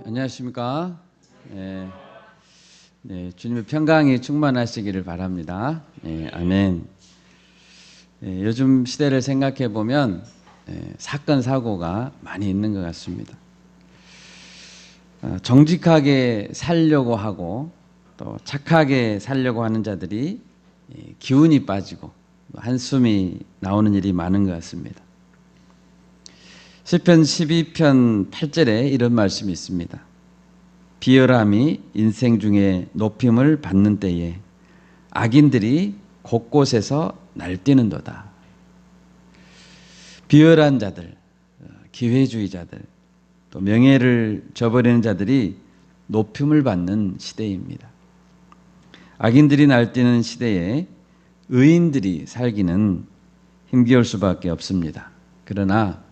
안녕하십니까? 주님의 평강이 충만하시기를 바랍니다. 아멘. 요즘 시대를 생각해 보면 사건 사고가 많이 있는 것 같습니다. 정직하게 살려고 하고 또 착하게 살려고 하는 자들이 기운이 빠지고 한숨이 나오는 일이 많은 것 같습니다. 시편 12편 8절에 이런 말씀이 있습니다. 비열함이 인생 중에 높임을 받는 때에 악인들이 곳곳에서 날뛰는도다. 비열한 자들, 기회주의자들, 또 명예를 저버리는 자들이 높임을 받는 시대입니다. 악인들이 날뛰는 시대에 의인들이 살기는 힘겨울 수밖에 없습니다. 그러나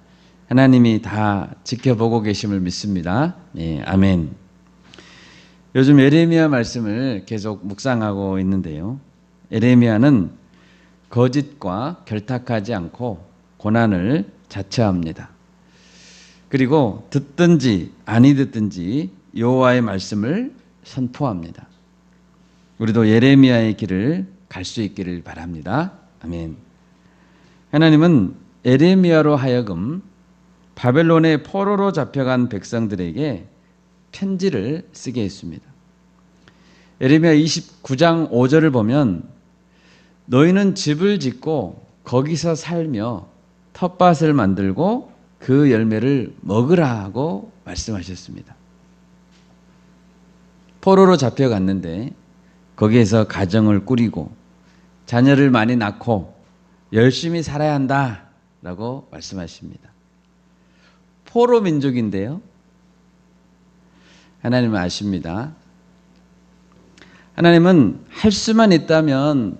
하나님이 다 지켜보고 계심을 믿습니다. 아멘. 요즘 예레미야 말씀을 계속 묵상하고 있는데요. 예레미야는 거짓과 결탁하지 않고 고난을 자처합니다. 그리고 듣든지 아니 듣든지 여호와의 말씀을 선포합니다. 우리도 예레미야의 길을 갈 수 있기를 바랍니다. 아멘. 하나님은 예레미야로 하여금 바벨론의 포로로 잡혀간 백성들에게 편지를 쓰게 했습니다. 예레미야 29장 5절을 보면 너희는 집을 짓고 거기서 살며 텃밭을 만들고 그 열매를 먹으라 하고 말씀하셨습니다. 포로로 잡혀갔는데 거기에서 가정을 꾸리고 자녀를 많이 낳고 열심히 살아야 한다라고 말씀하십니다. 포로 민족인데요. 하나님은 아십니다. 하나님은 할 수만 있다면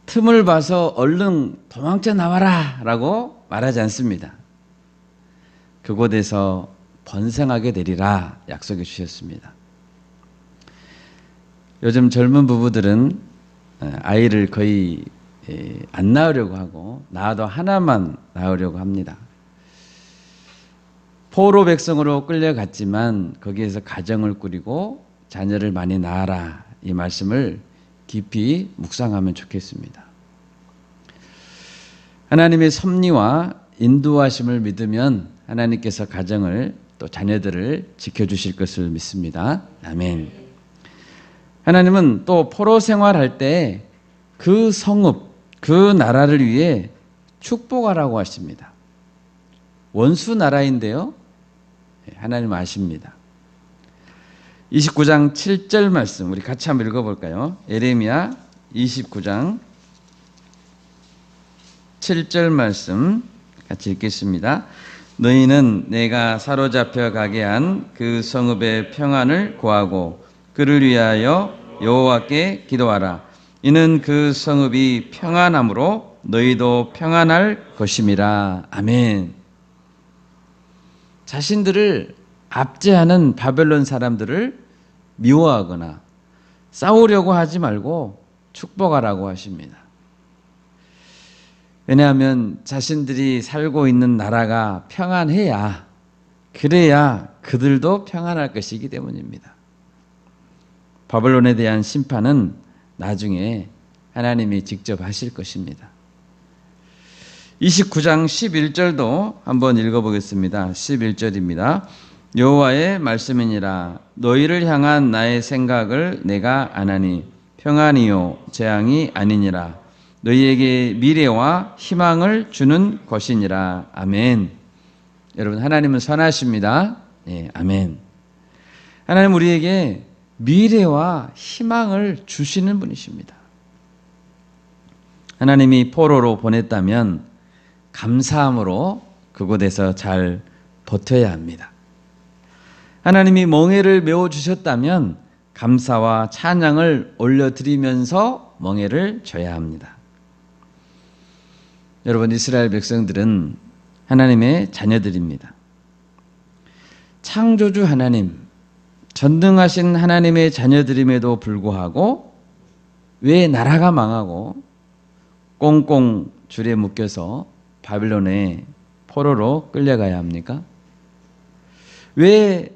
틈을 봐서 얼른 도망쳐 나와라 라고 말하지 않습니다. 그곳에서 번성하게 되리라 약속해 주셨습니다. 요즘 젊은 부부들은 아이를 거의 안 낳으려고 하고 낳아도 하나만 낳으려고 합니다. 포로 백성으로 끌려갔지만 거기에서 가정을 꾸리고 자녀를 많이 낳아라 이 말씀을 깊이 묵상하면 좋겠습니다. 하나님의 섭리와 인도하심을 믿으면 하나님께서 가정을 또 자녀들을 지켜주실 것을 믿습니다. 아멘. 하나님은 또 포로 생활할 때 그 성읍, 그 나라를 위해 축복하라고 하십니다. 원수 나라인데요. 하나님 아십니다. 29장 7절 말씀 우리 같이 한번 읽어볼까요? 예레미야 29장 7절 말씀 같이 읽겠습니다. 너희는 내가 사로잡혀 가게 한 그 성읍의 평안을 구하고 그를 위하여 여호와께 기도하라. 이는 그 성읍이 평안함으로 너희도 평안할 것임이라. 아멘. 자신들을 압제하는 바벨론 사람들을 미워하거나 싸우려고 하지 말고 축복하라고 하십니다. 왜냐하면 자신들이 살고 있는 나라가 평안해야 그래야 그들도 평안할 것이기 때문입니다. 바벨론에 대한 심판은 나중에 하나님이 직접 하실 것입니다. 29장 11절도 한번 읽어보겠습니다. 11절입니다. 여호와의 말씀이니라 너희를 향한 나의 생각을 내가 아나니 평안이요 재앙이 아니니라 너희에게 미래와 희망을 주는 것이니라. 아멘. 여러분 하나님은 선하십니다. 아멘. 하나님 우리에게 미래와 희망을 주시는 분이십니다. 하나님이 포로로 보냈다면 감사함으로 그곳에서 잘 버텨야 합니다. 하나님이 멍에를 메워주셨다면 감사와 찬양을 올려드리면서 멍에를 져야 합니다. 여러분 이스라엘 백성들은 하나님의 자녀들입니다. 창조주 하나님, 전능하신 하나님의 자녀들임에도 불구하고 왜 나라가 망하고 꽁꽁 줄에 묶여서 바빌론의 포로로 끌려가야 합니까? 왜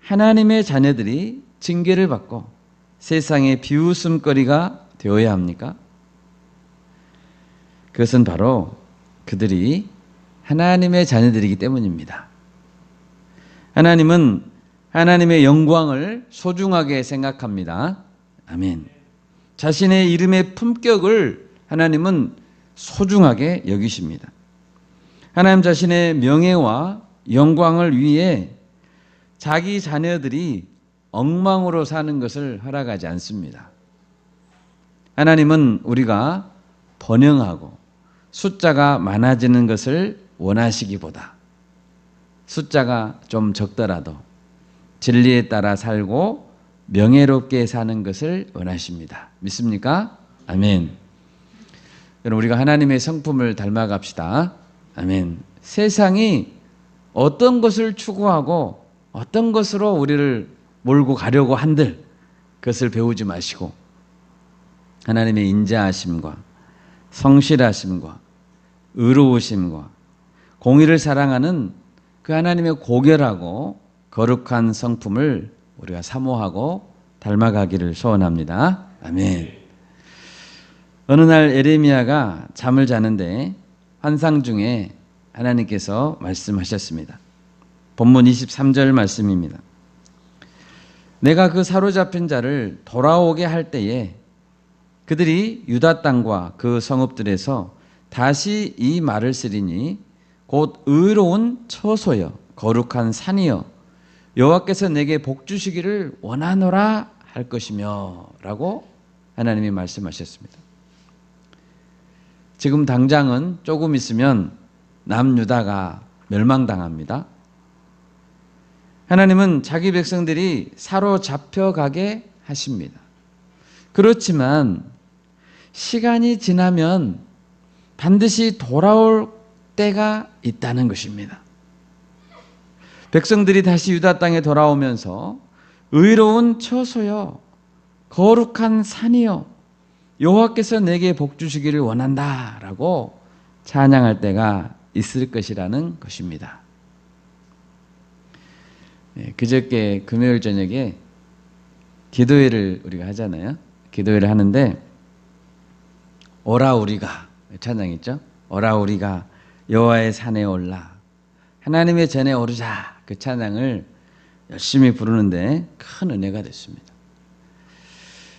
하나님의 자녀들이 징계를 받고 세상의 비웃음거리가 되어야 합니까? 그것은 바로 그들이 하나님의 자녀들이기 때문입니다. 하나님은 하나님의 영광을 소중하게 생각합니다. 아멘. 자신의 이름의 품격을 하나님은 소중하게 여기십니다. 하나님 자신의 명예와 영광을 위해 자기 자녀들이 엉망으로 사는 것을 허락하지 않습니다. 하나님은 우리가 번영하고 숫자가 많아지는 것을 원하시기보다 숫자가 좀 적더라도 진리에 따라 살고 명예롭게 사는 것을 원하십니다. 믿습니까? 아멘. 여러분, 우리가 하나님의 성품을 닮아갑시다. 아멘. 세상이 어떤 것을 추구하고 어떤 것으로 우리를 몰고 가려고 한들 그것을 배우지 마시고 하나님의 인자하심과 성실하심과 의로우심과 공의를 사랑하는 그 하나님의 고결하고 거룩한 성품을 우리가 사모하고 닮아가기를 소원합니다. 아멘. 어느 날 에레미야가 잠을 자는데 환상 중에 하나님께서 말씀하셨습니다. 본문 23절 말씀입니다. 내가 그 사로잡힌 자를 돌아오게 할 때에 그들이 유다 땅과 그 성읍들에서 다시 이 말을 쓰리니 곧 의로운 처소여 거룩한 산이여 여호와께서 내게 복 주시기를 원하노라 할 것이며 라고 하나님이 말씀하셨습니다. 지금 당장은 조금 있으면 남유다가 멸망당합니다. 하나님은 자기 백성들이 사로잡혀가게 하십니다. 그렇지만 시간이 지나면 반드시 돌아올 때가 있다는 것입니다. 백성들이 다시 유다 땅에 돌아오면서 의로운 처소여 거룩한 산이여 여호와께서 내게 복 주시기를 원한다라고 찬양할 때가 있을 것이라는 것입니다. 그저께 금요일 저녁에 기도회를 우리가 하잖아요. 기도회를 하는데 오라 우리가 찬양 있죠? 오라 우리가 여호와의 산에 올라 하나님의 전에 오르자 그 찬양을 열심히 부르는데 큰 은혜가 됐습니다.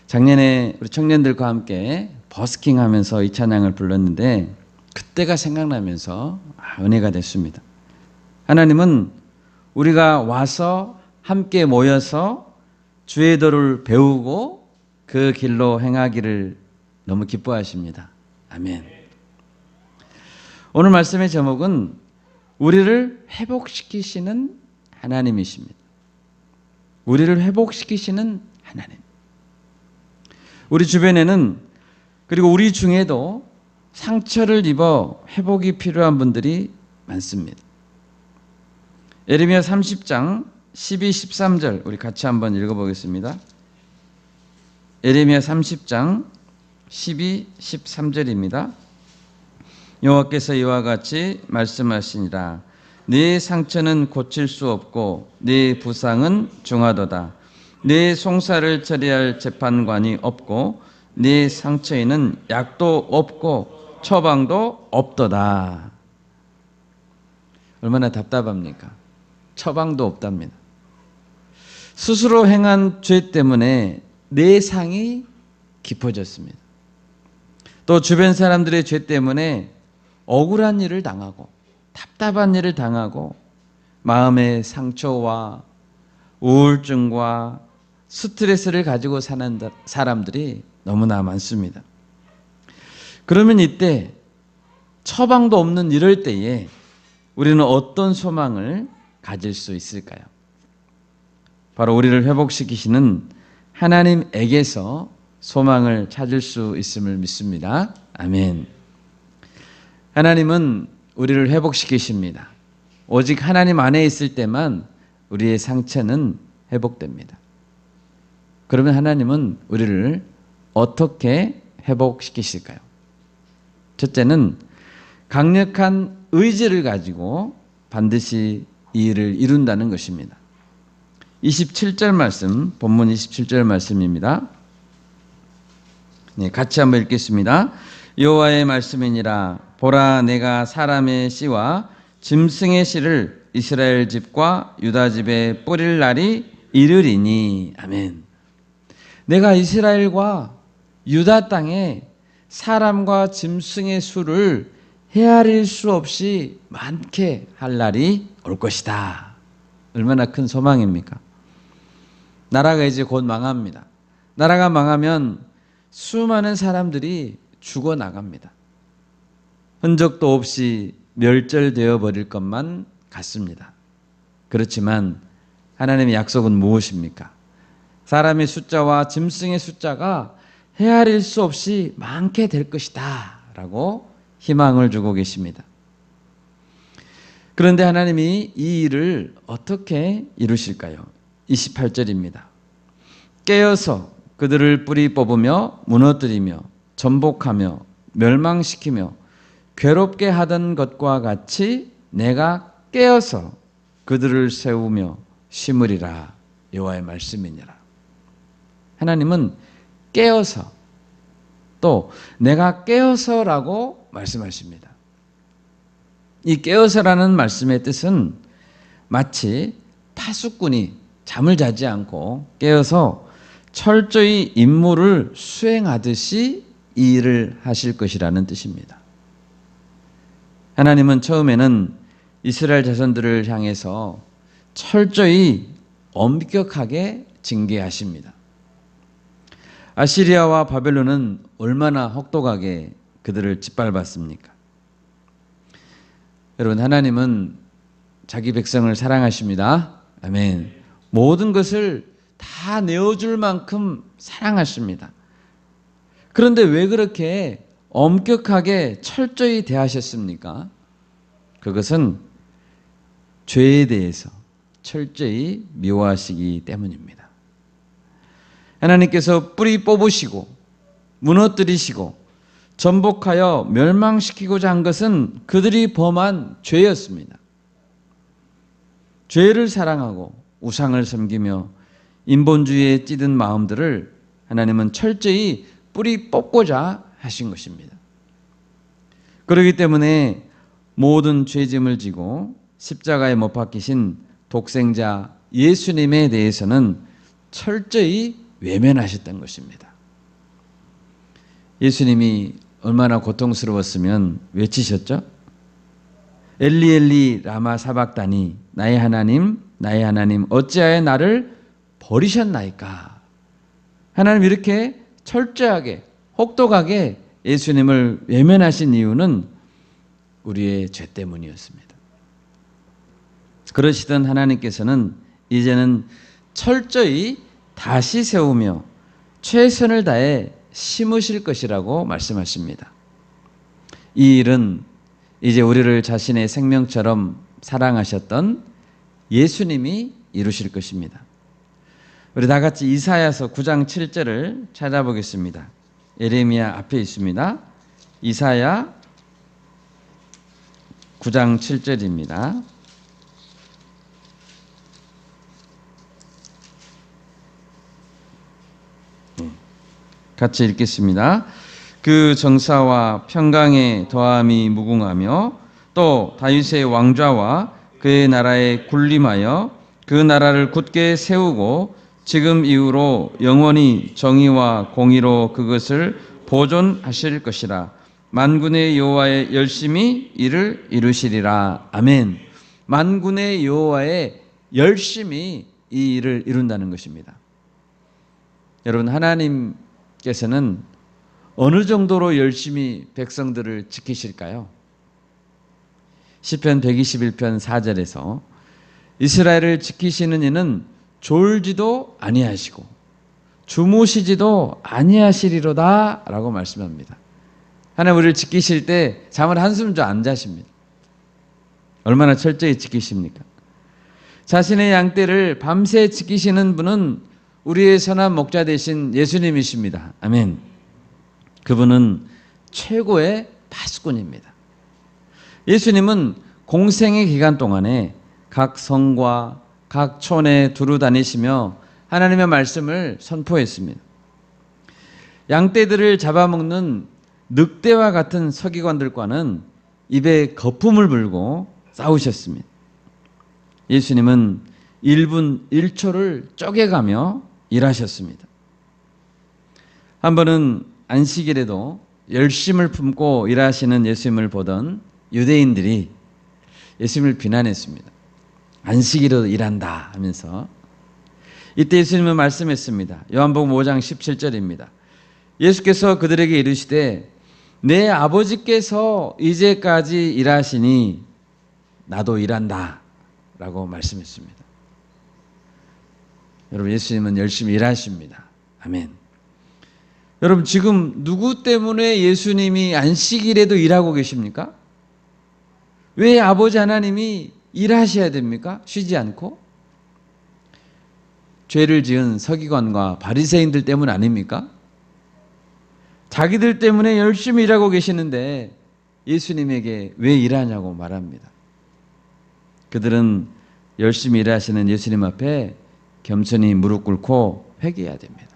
작년에 우리 청년들과 함께 버스킹하면서 이 찬양을 불렀는데 그때가 생각나면서 은혜가 됐습니다. 하나님은 우리가 와서 함께 모여서 주의 도를 배우고 그 길로 행하기를 너무 기뻐하십니다. 아멘. 오늘 말씀의 제목은 우리를 회복시키시는 하나님이십니다. 우리를 회복시키시는 하나님. 우리 주변에는 그리고 우리 중에도 상처를 입어 회복이 필요한 분들이 많습니다. 예레미야 30장 12, 13절 우리 같이 한번 읽어보겠습니다. 예레미야 30장 12, 13절입니다. 여호와께서 이와 같이 말씀하시니라. 네 상처는 고칠 수 없고 네 부상은 중하도다. 네 송사를 처리할 재판관이 없고 네 상처에는 약도 없고 처방도 없도다. 얼마나 답답합니까? 처방도 없답니다. 스스로 행한 죄 때문에 내 상이 깊어졌습니다. 또 주변 사람들의 죄 때문에 억울한 일을 당하고 답답한 일을 당하고 마음의 상처와 우울증과 스트레스를 가지고 사는 사람들이 너무나 많습니다. 그러면 이때 처방도 없는 이럴 때에 우리는 어떤 소망을 가질 수 있을까요? 바로 우리를 회복시키시는 하나님에게서 소망을 찾을 수 있음을 믿습니다. 아멘. 하나님은 우리를 회복시키십니다. 오직 하나님 안에 있을 때만 우리의 상처는 회복됩니다. 그러면 하나님은 우리를 어떻게 회복시키실까요? 첫째는 강력한 의지를 가지고 반드시 이 일을 이룬다는 것입니다. 27절 말씀, 본문 27절 말씀입니다. 네, 같이 한번 읽겠습니다. 여호와의 말씀이니라. 보라, 내가 사람의 씨와 짐승의 씨를 이스라엘 집과 유다 집에 뿌릴 날이 이르리니. 아멘. 내가 이스라엘과 유다 땅에 사람과 짐승의 수를 헤아릴 수 없이 많게 할 날이 올 것이다. 얼마나 큰 소망입니까? 나라가 이제 곧 망합니다. 나라가 망하면 수많은 사람들이 죽어나갑니다. 흔적도 없이 멸절되어 버릴 것만 같습니다. 그렇지만 하나님의 약속은 무엇입니까? 사람의 숫자와 짐승의 숫자가 헤아릴 수 없이 많게 될 것이다 라고 희망을 주고 계십니다. 그런데 하나님이 이 일을 어떻게 이루실까요? 28절입니다. 깨어서 그들을 뿌리 뽑으며 무너뜨리며 전복하며 멸망시키며 괴롭게 하던 것과 같이 내가 깨어서 그들을 세우며 심으리라. 여호와의 말씀이니라. 하나님은 깨어서, 또 내가 깨어서라고 말씀하십니다. 이 깨어서라는 말씀의 뜻은 마치 파수꾼이 잠을 자지 않고 깨어서 철저히 임무를 수행하듯이 이 일을 하실 것이라는 뜻입니다. 하나님은 처음에는 이스라엘 자손들을 향해서 철저히 엄격하게 징계하십니다. 아시리아와 바벨론은 얼마나 혹독하게 그들을 짓밟았습니까? 여러분, 하나님은 자기 백성을 사랑하십니다. 아멘. 모든 것을 다 내어줄 만큼 사랑하십니다. 그런데 왜 그렇게 엄격하게 철저히 대하셨습니까? 그것은 죄에 대해서 철저히 미워하시기 때문입니다. 하나님께서 뿌리 뽑으시고 무너뜨리시고 전복하여 멸망시키고자 한 것은 그들이 범한 죄였습니다. 죄를 사랑하고 우상을 섬기며 인본주의에 찌든 마음들을 하나님은 철저히 뿌리 뽑고자 하신 것입니다. 그렇기 때문에 모든 죄짐을 지고 십자가에 못 박히신 독생자 예수님에 대해서는 철저히 외면하셨던 것입니다. 예수님이 얼마나 고통스러웠으면 외치셨죠? 엘리 엘리 라마 사박다니, 나의 하나님 어찌하여 나를 버리셨나이까. 하나님 이렇게 철저하게 혹독하게 예수님을 외면하신 이유는 우리의 죄 때문이었습니다. 그러시던 하나님께서는 이제는 철저히 다시 세우며 최선을 다해 심으실 것이라고 말씀하십니다. 이 일은 이제 우리를 자신의 생명처럼 사랑하셨던 예수님이 이루실 것입니다. 우리 다 같이 이사야서 9장 7절을 찾아보겠습니다. 예레미야 앞에 있습니다. 이사야 9장 7절입니다. 같이 읽겠습니다. 그 정사와 평강의 더함이 무궁하며 또 다윗의 왕좌와 그의 나라에 군림하여 그 나라를 굳게 세우고 지금 이후로 영원히 정의와 공의로 그것을 보존하실 것이라. 만군의 여호와의 열심히 이를 이루시리라. 아멘. 만군의 여호와의 열심히 이 일을 이룬다는 것입니다. 여러분, 하나님께서는 어느 정도로 열심히 백성들을 지키실까요? 시편 121편 4절에서 이스라엘을 지키시는 이는 졸지도 아니하시고 주무시지도 아니하시리로다 라고 말씀합니다. 하나님 우리를 지키실 때 잠을 한숨도 안 자십니다. 얼마나 철저히 지키십니까? 자신의 양떼를 밤새 지키시는 분은 우리의 선한 목자 되신 예수님이십니다. 아멘. 그분은 최고의 파수꾼입니다. 예수님은 공생의 기간 동안에 각 성과 각 촌에 두루 다니시며 하나님의 말씀을 선포했습니다. 양떼들을 잡아먹는 늑대와 같은 서기관들과는 입에 거품을 불고 싸우셨습니다. 예수님은 1분 1초를 쪼개가며 일하셨습니다. 한 번은 안식일에도 열심을 품고 일하시는 예수님을 보던 유대인들이 예수님을 비난했습니다. 안식일에도 일한다 하면서. 이때 예수님은 말씀했습니다. 요한복음 5장 17절입니다. 예수께서 그들에게 이르시되 내 아버지께서 이제까지 일하시니 나도 일한다 라고 말씀했습니다. 여러분, 예수님은 열심히 일하십니다. 아멘. 여러분, 지금 누구 때문에 예수님이 안식일에도 일하고 계십니까? 왜 아버지 하나님이 일하셔야 됩니까? 쉬지 않고? 죄를 지은 서기관과 바리새인들 때문 아닙니까? 자기들 때문에 열심히 일하고 계시는데 예수님에게 왜 일하냐고 말합니다. 그들은 열심히 일하시는 예수님 앞에 겸손히 무릎 꿇고 회개해야 됩니다.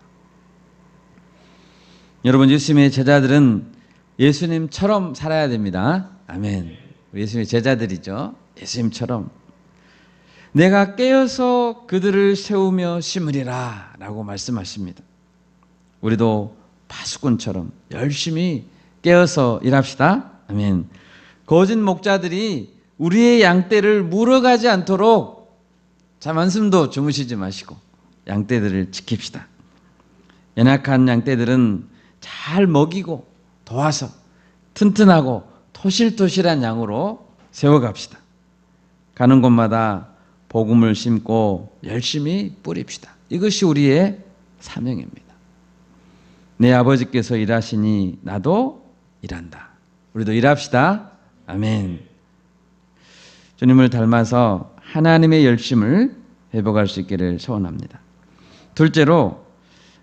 여러분, 예수님의 제자들은 예수님처럼 살아야 됩니다. 아멘. 예수님의 제자들이죠. 예수님처럼. 내가 깨어서 그들을 세우며 심으리라 라고 말씀하십니다. 우리도 파수꾼처럼 열심히 깨어서 일합시다. 아멘. 거짓 목자들이 우리의 양떼를 물어가지 않도록 잠 한숨도 주무시지 마시고 양떼들을 지킵시다. 연약한 양떼들은 잘 먹이고 도와서 튼튼하고 토실토실한 양으로 세워갑시다. 가는 곳마다 복음을 심고 열심히 뿌립시다. 이것이 우리의 사명입니다. 내 아버지께서 일하시니 나도 일한다. 우리도 일합시다. 아멘. 주님을 닮아서 하나님의 열심을 회복할 수 있기를 소원합니다. 둘째로,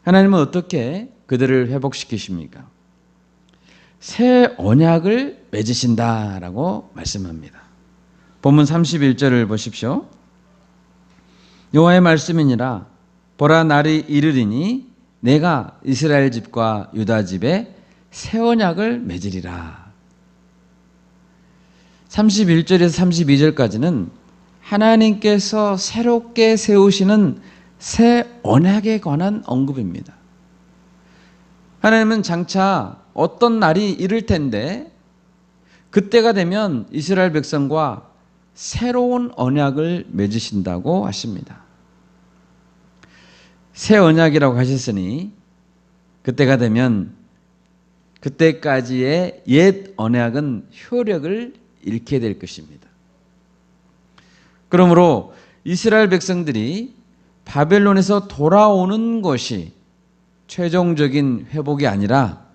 하나님은 어떻게 그들을 회복시키십니까? 새 언약을 맺으신다라고 말씀합니다. 본문 31절을 보십시오. 여호와의 말씀이니라. 보라, 날이 이르리니 내가 이스라엘 집과 유다 집에 새 언약을 맺으리라. 31절에서 32절까지는 하나님께서 새롭게 세우시는 새 언약에 관한 언급입니다. 하나님은 장차 어떤 날이 이를 텐데 그때가 되면 이스라엘 백성과 새로운 언약을 맺으신다고 하십니다. 새 언약이라고 하셨으니 그때가 되면 그때까지의 옛 언약은 효력을 잃게 될 것입니다. 그러므로 이스라엘 백성들이 바벨론에서 돌아오는 것이 최종적인 회복이 아니라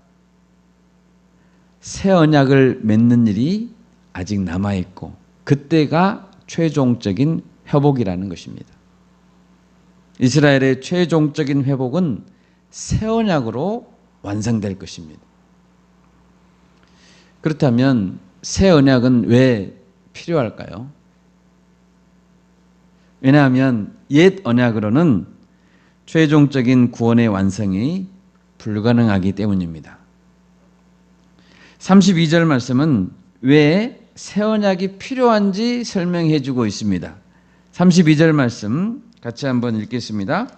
새 언약을 맺는 일이 아직 남아있고 그때가 최종적인 회복이라는 것입니다. 이스라엘의 최종적인 회복은 새 언약으로 완성될 것입니다. 그렇다면 새 언약은 왜 필요할까요? 왜냐하면 옛 언약으로는 최종적인 구원의 완성이 불가능하기 때문입니다. 32절 말씀은 왜 새 언약이 필요한지 설명해 주고 있습니다. 32절 말씀 같이 한번 읽겠습니다.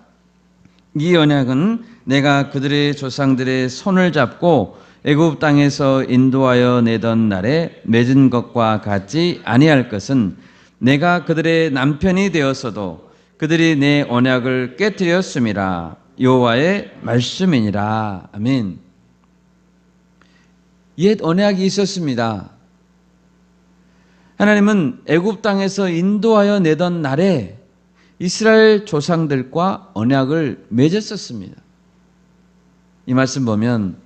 이 언약은 내가 그들의 조상들의 손을 잡고 애굽 땅에서 인도하여 내던 날에 맺은 것과 같지 아니할 것은 내가 그들의 남편이 되었어도 그들이 내 언약을 깨뜨렸음이라. 여호와의 말씀이니라. 아멘. 옛 언약이 있었습니다. 하나님은 애굽 땅에서 인도하여 내던 날에 이스라엘 조상들과 언약을 맺었었습니다. 이 말씀 보면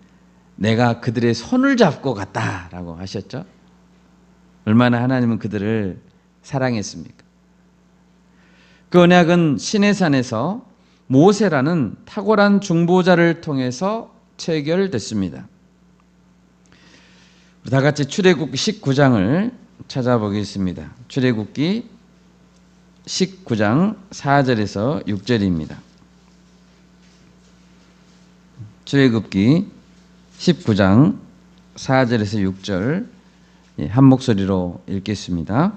내가 그들의 손을 잡고 갔다라고 하셨죠. 얼마나 하나님은 그들을 사랑했습니까? 그 언약은 시내산에서 모세라는 탁월한 중보자를 통해서 체결됐습니다. 다 같이 출애굽기 19장을 찾아보겠습니다. 출애굽기 19장 4절에서 6절입니다. 출애굽기 19장 4절에서 6절 한 목소리로 읽겠습니다.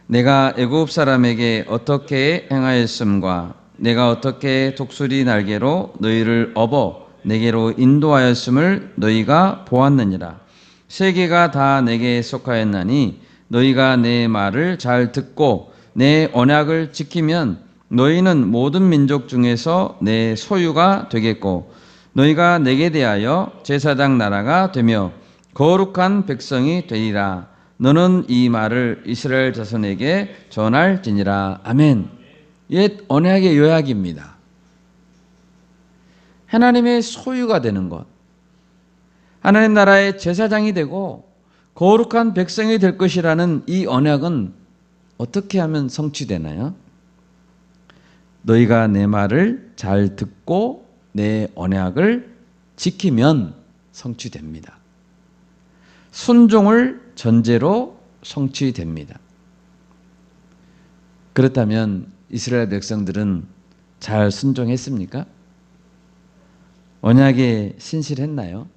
내가 애굽 사람에게 어떻게 행하였음과 내가 어떻게 독수리 날개로 너희를 업어 내게로 인도하였음을 너희가 보았느니라. 세계가 다 내게 속하였나니 너희가 내 말을 잘 듣고 내 언약을 지키면 너희는 모든 민족 중에서 내 소유가 되겠고 너희가 내게 대하여 제사장 나라가 되며 거룩한 백성이 되리라. 너는 이 말을 이스라엘 자손에게 전할지니라. 아멘. 옛 언약의 요약입니다. 하나님의 소유가 되는 것, 하나님 나라의 제사장이 되고 거룩한 백성이 될 것이라는 이 언약은 어떻게 하면 성취되나요? 너희가 내 말을 잘 듣고 내 언약을 지키면 성취됩니다. 순종을 전제로 성취됩니다. 그렇다면 이스라엘 백성들은 잘 순종했습니까? 언약에 신실했나요?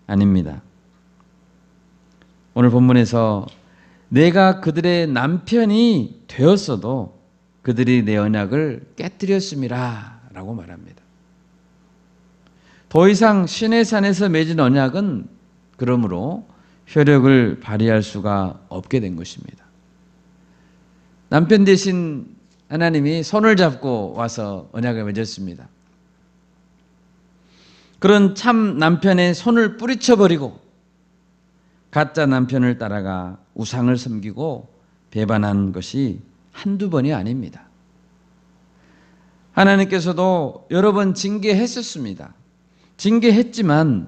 아닙니다. 오늘 본문에서 내가 그들의 남편이 되었어도 그들이 내 언약을 깨뜨렸음이라 라고 말합니다. 더 이상 시내산에서 맺은 언약은 그러므로 효력을 발휘할 수가 없게 된 것입니다. 남편 대신 하나님이 손을 잡고 와서 언약을 맺었습니다. 그런 참 남편의 손을 뿌리쳐버리고 가짜 남편을 따라가 우상을 섬기고 배반한 것이 한두 번이 아닙니다. 하나님께서도 여러 번 징계했었습니다. 징계했지만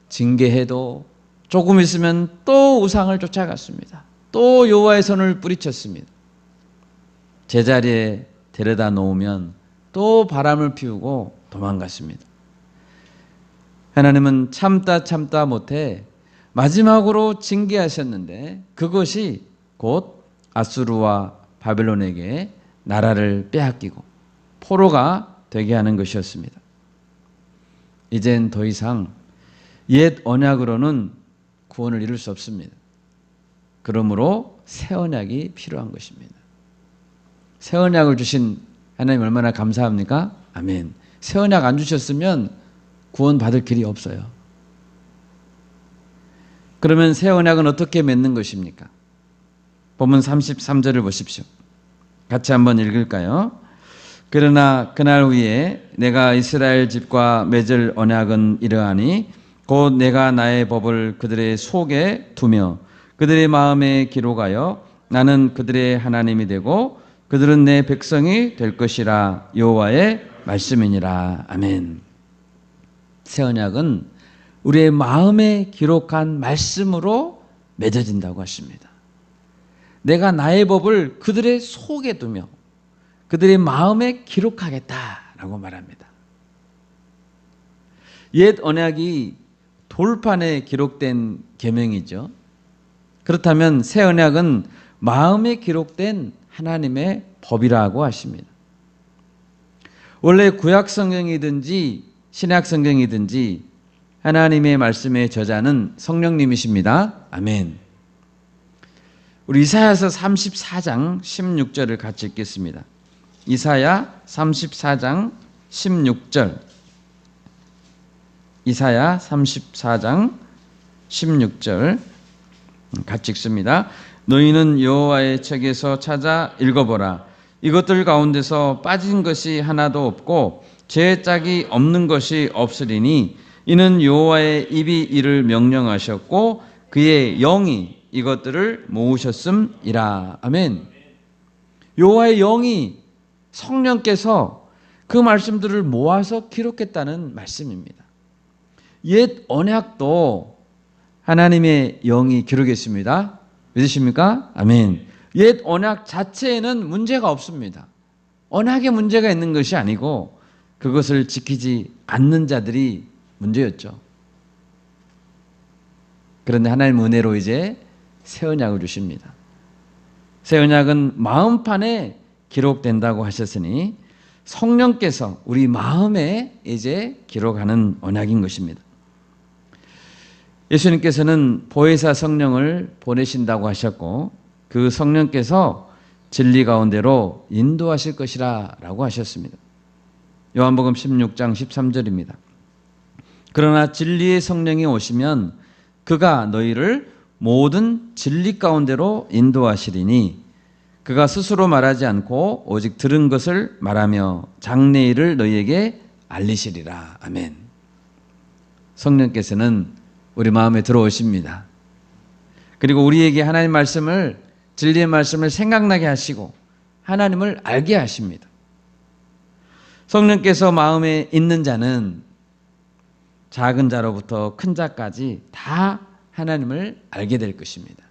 징계해도 조금 있으면 또 우상을 쫓아갔습니다. 또 여호와의 손을 뿌리쳤습니다. 제자리에 데려다 놓으면 또 바람을 피우고 도망갔습니다. 하나님은 참다 못해 마지막으로 징계하셨는데 그것이 곧 아수르와 바벨론에게 나라를 빼앗기고 포로가 되게 하는 것이었습니다. 이젠 더 이상 옛 언약으로는 구원을 이룰 수 없습니다. 그러므로 새 언약이 필요한 것입니다. 새 언약을 주신 하나님 얼마나 감사합니까? 아멘. 새 언약 안 주셨으면 구원 받을 길이 없어요. 그러면 새 언약은 어떻게 맺는 것입니까? 본문 33절을 보십시오. 같이 한번 읽을까요? 그러나 그날 후에 내가 이스라엘 집과 맺을 언약은 이러하니 곧 내가 나의 법을 그들의 속에 두며 그들의 마음에 기록하여 나는 그들의 하나님이 되고 그들은 내 백성이 될 것이라. 여호와의 말씀이니라. 아멘. 새 언약은 우리의 마음에 기록한 말씀으로 맺어진다고 하십니다. 내가 나의 법을 그들의 속에 두며 그들의 마음에 기록하겠다라고 말합니다. 옛 언약이 돌판에 기록된 계명이죠. 그렇다면 새 언약은 마음에 기록된 하나님의 법이라고 하십니다. 원래 구약 성경이든지 신약 성경이든지 하나님의 말씀의 저자는 성령님이십니다. 아멘. 우리 이사야서 34장 16절을 같이 읽겠습니다. 이사야 34장 16절. 이사야 34장 16절 같이 읽습니다. 너희는 여호와의 책에서 찾아 읽어보라. 이것들 가운데서 빠진 것이 하나도 없고 제 짝이 없는 것이 없으리니 이는 여호와의 입이 이를 명령하셨고 그의 영이 이것들을 모으셨음이라. 아멘. 여호와의 영이 성령께서 그 말씀들을 모아서 기록했다는 말씀입니다. 옛 언약도 하나님의 영이 기록했습니다. 믿으십니까? 아멘. 옛 언약 자체에는 문제가 없습니다. 언약에 문제가 있는 것이 아니고 그것을 지키지 않는 자들이 문제였죠. 그런데 하나님 은혜로 이제 새 언약을 주십니다. 새 언약은 마음판에 기록된다고 하셨으니 성령께서 우리 마음에 이제 기록하는 언약인 것입니다. 예수님께서는 보혜사 성령을 보내신다고 하셨고 그 성령께서 진리 가운데로 인도하실 것이라 라고 하셨습니다. 요한복음 16장 13절입니다. 그러나 진리의 성령이 오시면 그가 너희를 모든 진리 가운데로 인도하시리니 그가 스스로 말하지 않고 오직 들은 것을 말하며 장래 일을 너희에게 알리시리라. 아멘. 성령께서는 우리 마음에 들어오십니다. 그리고 우리에게 하나님 말씀을, 진리의 말씀을 생각나게 하시고 하나님을 알게 하십니다. 성령께서 마음에 있는 자는 작은 자로부터 큰 자까지 다 하나님을 알게 될 것입니다.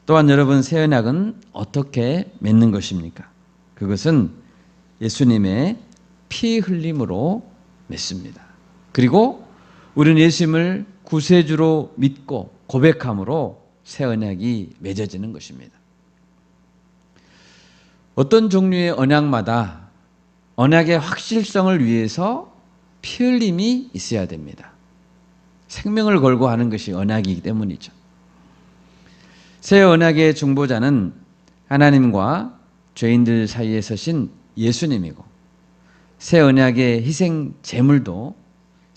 또한 여러분, 새 언약은 어떻게 맺는 것입니까? 그것은 예수님의 피 흘림으로 맺습니다. 그리고 우리는 예수님을 구세주로 믿고 고백함으로 새 언약이 맺어지는 것입니다. 어떤 종류의 언약마다 언약의 확실성을 위해서 피 흘림이 있어야 됩니다. 생명을 걸고 하는 것이 언약이기 때문이죠. 새 언약의 중보자는 하나님과 죄인들 사이에 서신 예수님이고 새 언약의 희생 제물도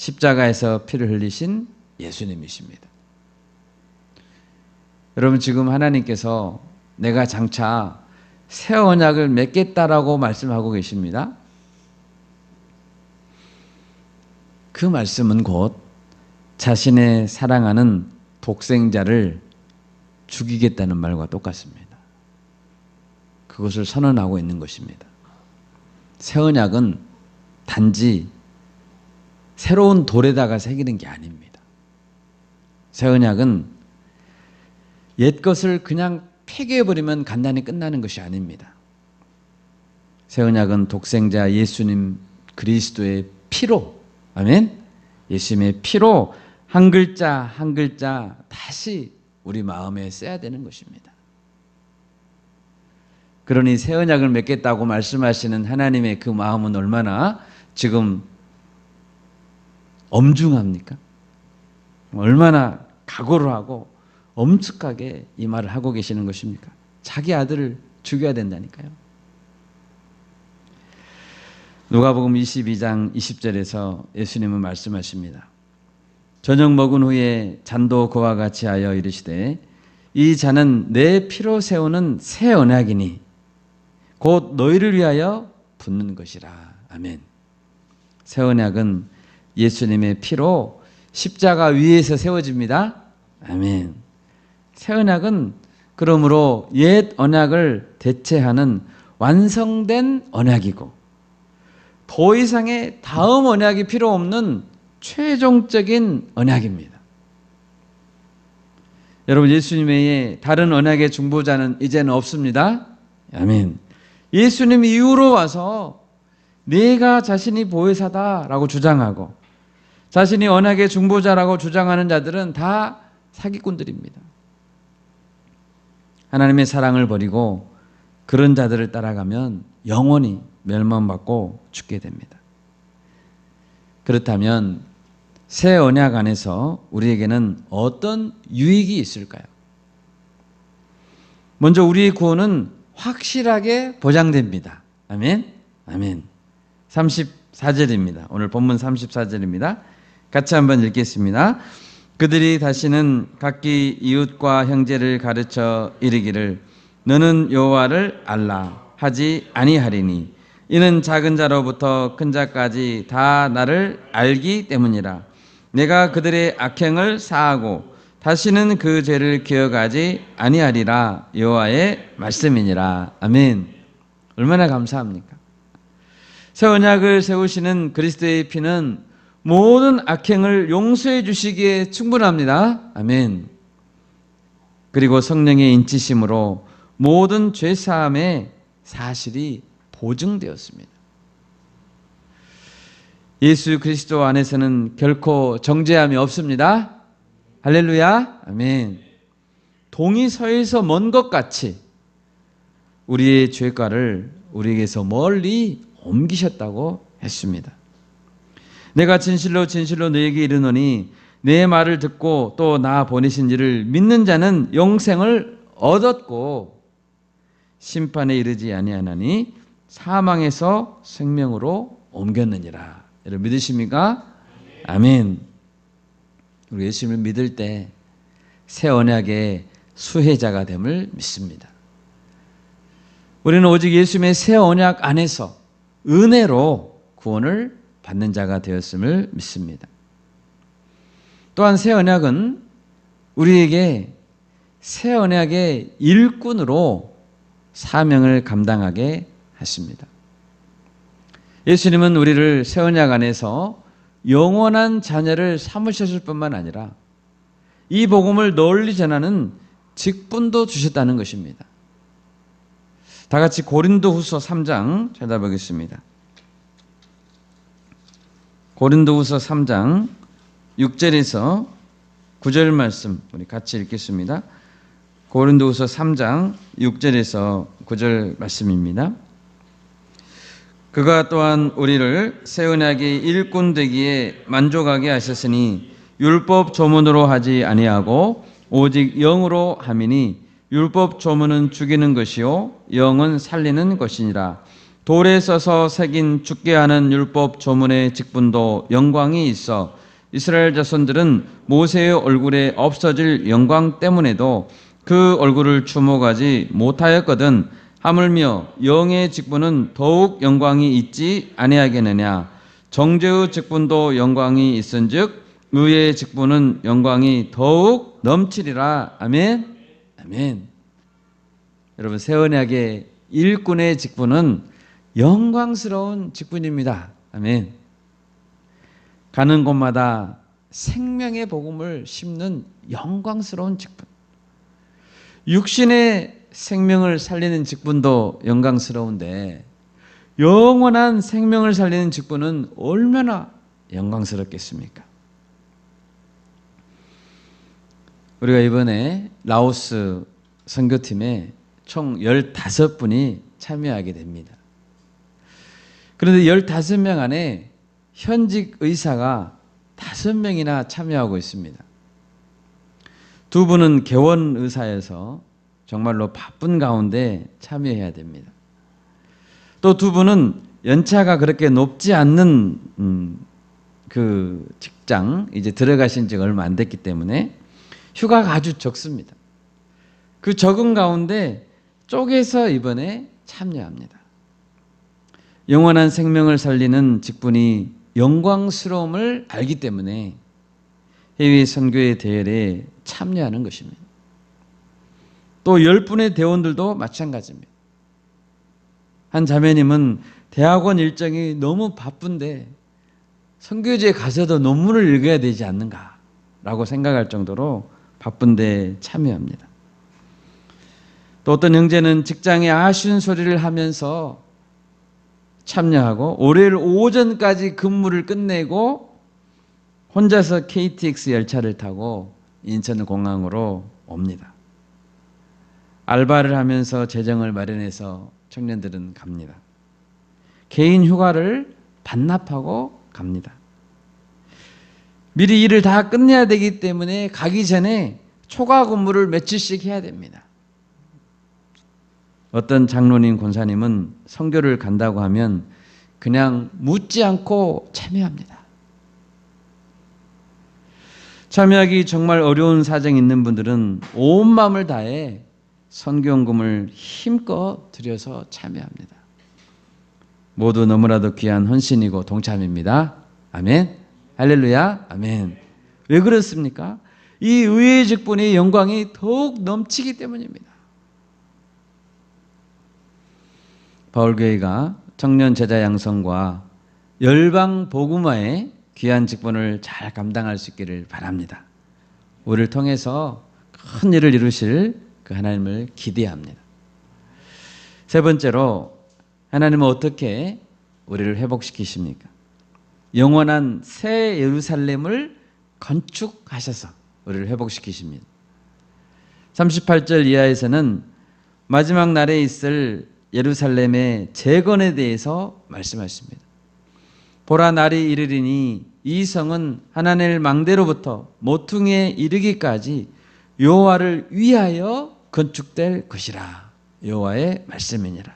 십자가에서 피를 흘리신 예수님이십니다. 여러분, 지금 하나님께서 내가 장차 새 언약을 맺겠다라고 말씀하고 계십니다. 그 말씀은 곧 자신의 사랑하는 독생자를 죽이겠다는 말과 똑같습니다. 그것을 선언하고 있는 것입니다. 새 언약은 단지 새로운 돌에다가 새기는 게 아닙니다. 새 언약은 옛 것을 그냥 폐기해버리면 간단히 끝나는 것이 아닙니다. 새 언약은 독생자 예수님 그리스도의 피로, 아멘? 예수님의 피로 한 글자 한 글자 다시 우리 마음에 써야 되는 것입니다. 그러니 새 언약을 맺겠다고 말씀하시는 하나님의 그 마음은 얼마나 지금 엄중합니까? 얼마나 각오를 하고 엄숙하게 이 말을 하고 계시는 것입니까? 자기 아들을 죽여야 된다니까요. 누가복음 22장 20절에서 예수님은 말씀하십니다. 저녁 먹은 후에 잔도 그와 같이 하여 이르시되 이 잔은 내 피로 세우는 새 언약이니 곧 너희를 위하여 붓는 것이라. 아멘. 새 언약은 예수님의 피로 십자가 위에서 세워집니다. 아멘. 새 언약은 그러므로 옛 언약을 대체하는 완성된 언약이고 더 이상의 다음 언약이 필요 없는 최종적인 언약입니다. 여러분, 예수님 외에 다른 언약의 중보자는 이제는 없습니다. 아멘. 예수님 이후로 와서 내가 자신이 보혜사다라고 주장하고 자신이 언약의 중보자라고 주장하는 자들은 다 사기꾼들입니다. 하나님의 사랑을 버리고 그런 자들을 따라가면 영원히 멸망받고 죽게 됩니다. 그렇다면 새 언약 안에서 우리에게는 어떤 유익이 있을까요? 먼저 우리의 구원은 확실하게 보장됩니다. 아멘. 아멘. 34절입니다. 오늘 본문 34절입니다. 같이 한번 읽겠습니다. 그들이 다시는 각기 이웃과 형제를 가르쳐 이르기를 너는 여호와를 알라 하지 아니하리니 이는 작은 자로부터 큰 자까지 다 나를 알기 때문이라. 내가 그들의 악행을 사하고 다시는 그 죄를 기억하지 아니하리라. 여호와의 말씀이니라. 아멘. 얼마나 감사합니까? 새 언약을 세우시는 그리스도의 피는 모든 악행을 용서해 주시기에 충분합니다. 아멘. 그리고 성령의 인치심으로 모든 죄사함의 사실이 보증되었습니다. 예수 그리스도 안에서는 결코 정죄함이 없습니다. 할렐루야. 아멘. 동이 서에서 먼 것 같이 우리의 죄가를 우리에게서 멀리 옮기셨다고 했습니다. 내가 진실로 진실로 너에게 이르노니 내 말을 듣고 또 나 보내신 이를 믿는 자는 영생을 얻었고 심판에 이르지 아니하나니 사망에서 생명으로 옮겼느니라. 여러분 믿으십니까? 아멘. 우리 예수님을 믿을 때 새 언약의 수혜자가 됨을 믿습니다. 우리는 오직 예수님의 새 언약 안에서 은혜로 구원을 받는 자가 되었음을 믿습니다. 또한 새 언약은 우리에게 새 언약의 일꾼으로 사명을 감당하게 하십니다. 예수님은 우리를 새 언약 안에서 영원한 자녀를 삼으셨을 뿐만 아니라 이 복음을 널리 전하는 직분도 주셨다는 것입니다. 다 같이 고린도후서 3장 찾아보겠습니다. 고린도후서 3장 6절에서 9절 말씀 우리 같이 읽겠습니다. 고린도후서 3장 6절에서 9절 말씀입니다. 그가 또한 우리를 새 언약의 일꾼 되기에 만족하게 하셨으니 율법 조문으로 하지 아니하고 오직 영으로 함이니 율법 조문은 죽이는 것이요 영은 살리는 것이니라. 돌에 써서 새긴 죽게 하는 율법 조문의 직분도 영광이 있어 이스라엘 자손들은 모세의 얼굴에 없어질 영광 때문에도 그 얼굴을 주목하지 못하였거든 하물며 영의 직분은 더욱 영광이 있지 아니하겠느냐. 정죄의 직분도 영광이 있은즉 의의 직분은 영광이 더욱 넘치리라. 아멘. 아멘. 여러분 새 언약의 일꾼의 직분은 영광스러운 직분입니다. 아멘. 가는 곳마다 생명의 복음을 심는 영광스러운 직분. 육신의 생명을 살리는 직분도 영광스러운데 영원한 생명을 살리는 직분은 얼마나 영광스럽겠습니까? 우리가 이번에 라오스 선교팀에 총 15분이 참여하게 됩니다. 그런데 15명 안에 현직 의사가 5명이나 참여하고 있습니다. 2분은 개원 의사여서 정말로 바쁜 가운데 참여해야 됩니다. 또 2분은 연차가 그렇게 높지 않는 그 직장 이제 들어가신 지 얼마 안 됐기 때문에 휴가가 아주 적습니다. 그 적은 가운데 쪼개서 이번에 참여합니다. 영원한 생명을 살리는 직분이 영광스러움을 알기 때문에 해외 선교의 대회에 참여하는 것입니다. 또 10분의 대원들도 마찬가지입니다. 한 자매님은 대학원 일정이 너무 바쁜데 선교지에 가서도 논문을 읽어야 되지 않는가라고 생각할 정도로 바쁜데 참여합니다. 또 어떤 형제는 직장에 아쉬운 소리를 하면서 참여하고 월요일 오전까지 근무를 끝내고 혼자서 KTX 열차를 타고 인천공항으로 옵니다. 알바를 하면서 재정을 마련해서 청년들은 갑니다. 개인 휴가를 반납하고 갑니다. 미리 일을 다 끝내야 되기 때문에 가기 전에 초과 근무를 며칠씩 해야 됩니다. 어떤 장로님 권사님은 선교를 간다고 하면 그냥 묻지 않고 참여합니다. 참여하기 정말 어려운 사정이 있는 분들은 온 마음을 다해 선교헌금을 힘껏 들여서 참여합니다. 모두 너무나도 귀한 헌신이고 동참입니다. 아멘. 할렐루야. 아멘. 왜 그렇습니까? 이 의의 직분의 영광이 더욱 넘치기 때문입니다. 바울교회가 청년 제자 양성과 열방 복음화의 귀한 직분을 잘 감당할 수 있기를 바랍니다. 우리를 통해서 큰 일을 이루실 그 하나님을 기대합니다. 세 번째로 하나님은 어떻게 우리를 회복시키십니까? 영원한 새 예루살렘을 건축하셔서 우리를 회복시키십니다. 38절 이하에서는 마지막 날에 있을 예루살렘의 재건에 대해서 말씀하십니다. 보라, 날이 이르리니 이 성은 하나님의 망대로부터 모퉁이에 이르기까지 여호와를 위하여 건축될 것이라. 여호와의 말씀이니라.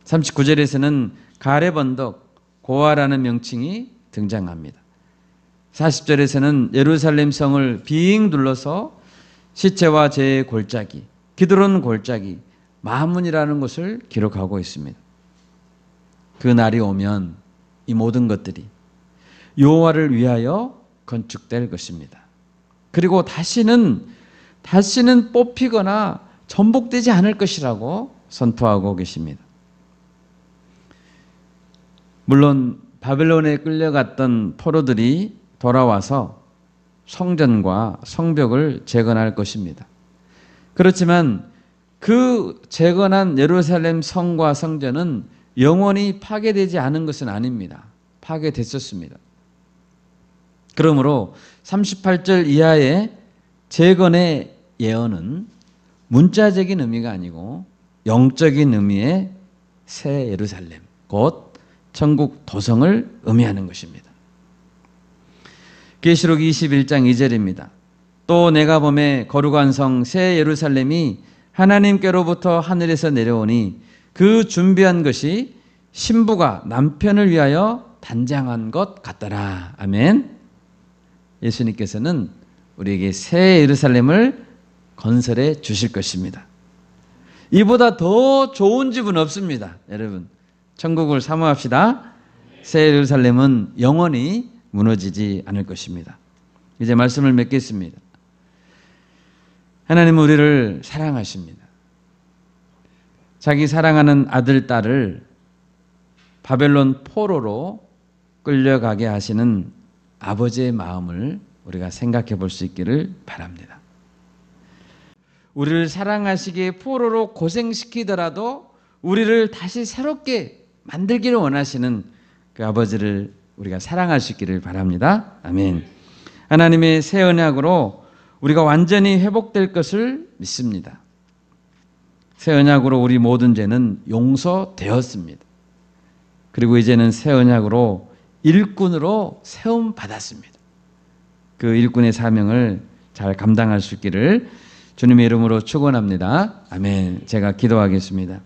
39절에서는 가렙 언덕 고아라는 명칭이 등장합니다. 40절에서는 예루살렘 성을 빙 둘러서 시체와 제 골짜기, 기드론 골짜기, 마문이라는 것을 기록하고 있습니다. 그 날이 오면 이 모든 것들이 여호와를 위하여 건축될 것입니다. 그리고 다시는 뽑히거나 전복되지 않을 것이라고 선포하고 계십니다. 물론 바벨론에 끌려갔던 포로들이 돌아와서 성전과 성벽을 재건할 것입니다. 그렇지만 그 재건한 예루살렘 성과 성전은 영원히 파괴되지 않은 것은 아닙니다. 파괴됐었습니다. 그러므로 38절 이하의 재건의 예언은 문자적인 의미가 아니고 영적인 의미의 새 예루살렘, 곧 천국 도성을 의미하는 것입니다. 계시록 21장 2절입니다. 또 내가 보매 거룩한 성 새 예루살렘이 하나님께로부터 하늘에서 내려오니 그 준비한 것이 신부가 남편을 위하여 단장한 것 같더라. 아멘. 예수님께서는 우리에게 새 예루살렘을 건설해 주실 것입니다. 이보다 더 좋은 집은 없습니다. 여러분, 천국을 사모합시다. 새 예루살렘은 영원히 무너지지 않을 것입니다. 이제 말씀을 맺겠습니다. 하나님은 우리를 사랑하십니다. 자기 사랑하는 아들, 딸을 바벨론 포로로 끌려가게 하시는 아버지의 마음을 우리가 생각해 볼 수 있기를 바랍니다. 우리를 사랑하시기에 포로로 고생시키더라도 우리를 다시 새롭게 만들기를 원하시는 그 아버지를 우리가 사랑할 수 있기를 바랍니다. 아멘. 하나님의 새 언약으로 우리가 완전히 회복될 것을 믿습니다. 새 언약으로 우리 모든 죄는 용서되었습니다. 그리고 이제는 새 언약으로 일꾼으로 세움 받았습니다. 그 일꾼의 사명을 잘 감당할 수 있기를 주님의 이름으로 축원합니다. 아멘. 제가 기도하겠습니다.